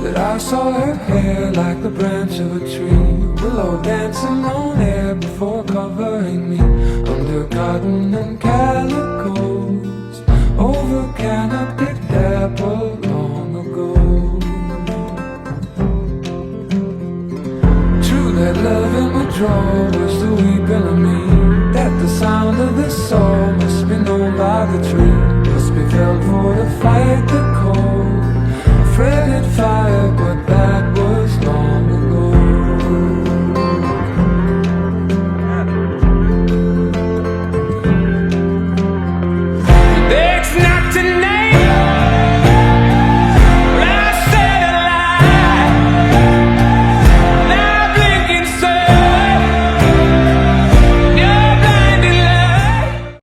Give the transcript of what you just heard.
that I saw her hair like the branch of a tree, willow dancing on air before covering me, under cotton and calicos, over canopied dapple long ago. True that love in withdrawal was the weeping of me, that the sound of the soul must be known by the tree, must be felt for the fight that